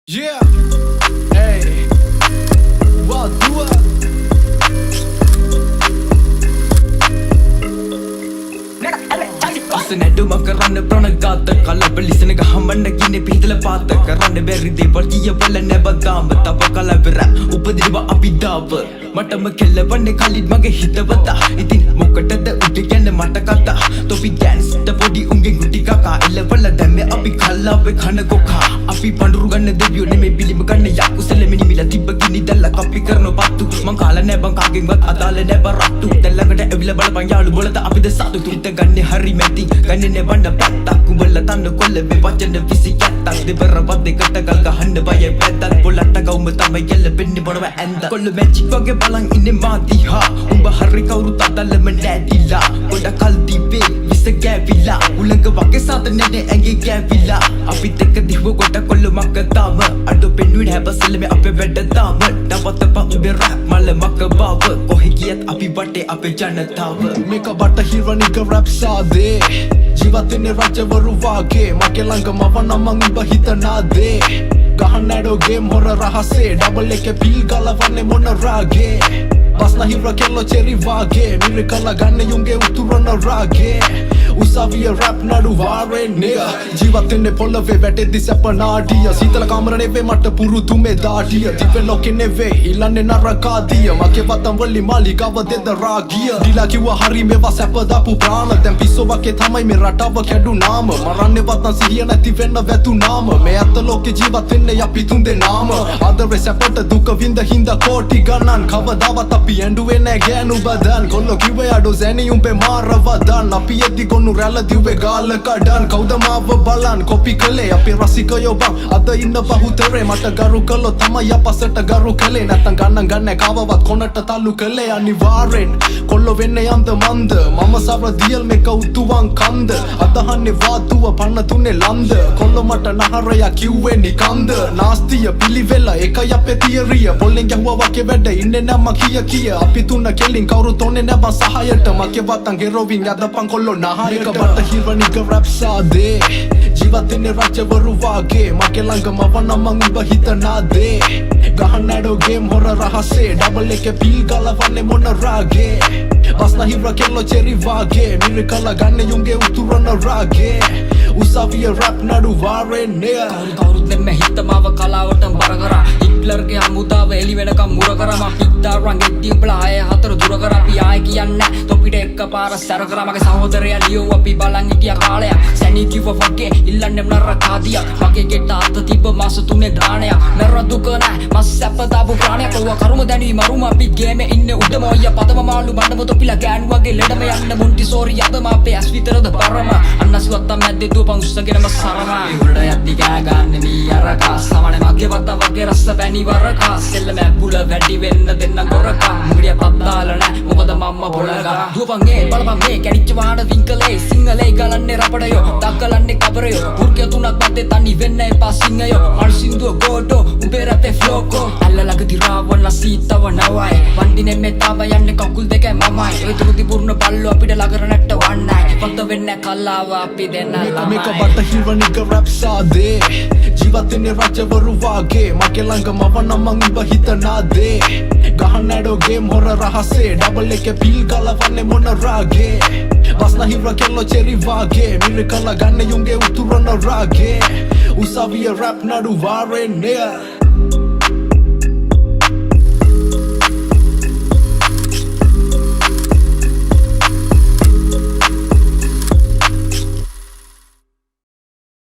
Yeah, hey, what do I? असनेडु मकरन प्रणगात कलब लिसन गहमन गिने पिदल पात करन बेरी दे पर्तिय बलने बदाम तब कलबरा उपद्रव अपिदाव मटम කෙල්ලවන්නේ කලින් මගේ හිතවත ඉතින් මොකටද උඩ යන්න මට කතා තොපි ඩෑන්ස් ට පොඩි උන්ගේ ගුටි කකා එලවල දැම්මේ අපි කල්ලාවේ කන කොකා අපි පඳුරු ගන්න දෙවියෝ නෙමෙයි බිලිම ගන්න යකුසල මිනිමිලා තිබ්බ ගිනි දැල්ල කපි කරන පත්තු මං කාලා නෑ බං කාගෙන්වත් අදාළ නෑ බරට්ටු දැල්ලකට ඇවිල්ලා බලපන් යාළු බොලත අපිද සතුටු හිත ගන්නේ හරි මැටි ගන්නේ නේ වන්න පැත්තක් උඹලා තන්න කොල්ල වේ වචන 27ක් දෙබර වදේකට ගල් ගහන්න බය පැත්තක් පොලට ගවුම තමයි ගැලපෙන්නේ බොනව ඇඳ කොල්ල මැජික් වගේ බලන් ඉන්නේ මාදිහා උඹ හරි කවුරුත් අදල්ලම නැටිලා ගොඩ කල් දීපේ විස ගෑවිලා උලංග වගේ සාතනේ ඇඟේ ගෑවිලා අපිත් එක්ක දිව කොට කොල්ල මක්ක තාම අඩෝ පෙන්නුවේ හැබසෙල්ල මේ අපේ වැඩ තාම දවතප උඹේ රැප් මල මක්ක බාව කොහෙ ගියත් අපි වටේ අපේ ජනතාව මේක බටහිරනික රැප් සාදේ ජීවිතේ රජවරු වාගේ මගේ ළඟම වනම උඹ හිතනාදේ ගහන්න ඇඩෝ ගේම් හොර රහසේ ඩබල් එකේ පිල් ගලවන්නේ මොන රාගේ බස්න හිර කෙල්ලෝ චෙරි වාගේ මිරිකලා ගන්න යුන්ගේ උතුරන රාගේ උසාවිය රැප් නඩු වාරෙන්නේ ජීවිතේ පොළවේ වැටෙද්දි සැප නාඩිය සීතල කාමර නෙවේ මට පුරුදු මේ දාඩිය දිවෙ ලෝකෙ නෙවේ ඉල්ලන්නේ නරකාදිය මගේ වතම් වලි මාලිගාව දෙද රාගිය දීලා කිව්වා හරි මේවා සැප දාපු ප්‍රාණ දැන් පිස්සෝ වගේ තමයි මේ රටාව කැඩුනාම මරන්නේ වතන් සිහිය නැති වෙන්න වැතුනාම මේ අත ලෝකෙ ජීවත් වෙන්නේ අපි තුන් දෙනාම ආදරේ සැපට දුක විඳ හින්දා කෝටි ගණන් කවදාවත් අපි ඇඬුවේ නෑ ගෑනු බදන් කොල්ලෝ කිව්වේ අඩෝ සෑනි උඹේ මාරවදන් අපි එද්දි ගොන්නු රැල්ල දිව්වේ ගාල කඩන් කවුද මාව බලන් කොපි කළේ අපේ රසිකයෝ බං අද ඉන්න බහුතරේ මට ගරු කළොත් තමයි අපසට ගරු කළේ නැත්තම් ගන්නන් ගන්න කාවවත් කොනට තල්ලු කළේ අනිවාර්යෙන් කොල්ලෝ වෙන්නේ යන්ද මන්ද මම සබර දියල් මේක උතුවන් කන්ද අදහන්නේ වාතුව පන්න තුනේ ලන්ද කොල්ලෝ මට නහරය කිව්වේ නිකන්ද නාස්තිය පිළිවෙල එකයි අපේ තියරිය පොල්ලෙන් ගැහුවා වගේ වැඩ ඉන්නේ නැම කිය අපි තුන කෙලින් කවුරුත් ඕනේ නැබ සහායට මගේ වතන් ගෙරොවින් යදපන් කොල්ලෝ නහරයට බටහිරනික රැප් සාදේ ජීවිතේ රජවරු වාගේ මගේ ළඟම වනම උඹ හිතනාදේ ගහන්න ඇඩෝ ගේම් හොර රහසේ ඩබල් එකේ පිල් ගලවන්නේ මොන රාගේ බස්න හිර කෙල්ලෝ චෙරි වාගේ මිරිකලා ගන්න යුන්ගේ උතුරන රාගේ උසාවිය රැප් නඩු වාරෙන්නේ කවුරුත් දෙන්න හිතමාව කලාවට බර කරා හිට්ලර්ගේ හමුදාව එලි වෙනකම් මුර කරා මම පිටාරන් ගෙඩි උඹලා ආය හතර දුර කරා අපි ආය කියන්නේ තොපිට එකපාර සැර කරා මගේ සහෝදරයා ලියෝ අපි බලන් හිටියා කාලයක් සැනී කිව්ව වගේ ඉල්ලන්නේ නරකාදියක් මගේ ගෙට අත තිබ්බ මාස තුනේ ගාණයක් නර දුක නැහැ මස් සැප දාපු ප්‍රාණයක් ඔව කරුම දැනි මරුම අපි ගේමේ ඉන්නේ උඩම ඔය පදම මාළු මණ්ඩම තොපිලා ගෑනු වගේ ලෙඩම යන්න මොන්ටි සෝරි අද මාපේ ඇස් විතරද පරම අන්නසිවත් මැද්දේ දුවපන් උස්සගෙනම සරම උඩ යද්දි ගෑ ගන්න මී අරකා සමනේ මගේ වත වගේ රස්ස බැනි වරකා සෙල්ල මැබ්බුල වැඩි වෙන්න දෙන්න ගොරකා මුගිය පත්තාල නැ මොකද මම්ම බොලගා දුවපන් ඒ බලපන් මේ කැඩිච්ච වාහන වින්කලේ සිංහලේ ගලන්නේ රපඩයෝ දක්කලන්නේ කබරයෝ පුර්කේ තුනක් මැද්දේ තනි වෙන්න එපා සිංහයෝ අල්සින්දුව ගෝඩෝ උඹේ රැපේ ෆ්ලෝකෝ අල්ලලක දිරාවන්න සීතව නවයි වන්දිනේ මේ තාව යන්නේ කකුල් දෙකේ මමයි ඒ තුරුදි පුරුණ බල්ලෝ අපිට ලගර නැට්ට වන්නයි පොත වෙන්නේ කල්ලාව අපි දෙන්න මේක බටහිරනික රැප් සාදේ ජීවිතේ රජවරු වාගේ මගේ ළඟම වනම උඹ හිතනාදේ ගහන්න ඇඩෝ ගේම් හොර රහසේ ඩබල් එකේ පිල් ගලවන්නේ මොන රාගේ බස්න හිර කෙල්ලෝ චෙරි වාගේ මිරිකලා ගන්න යුන්ගේ උතුරන රාගේ උසාවිය රැප් නඩු වාරෙන්නේ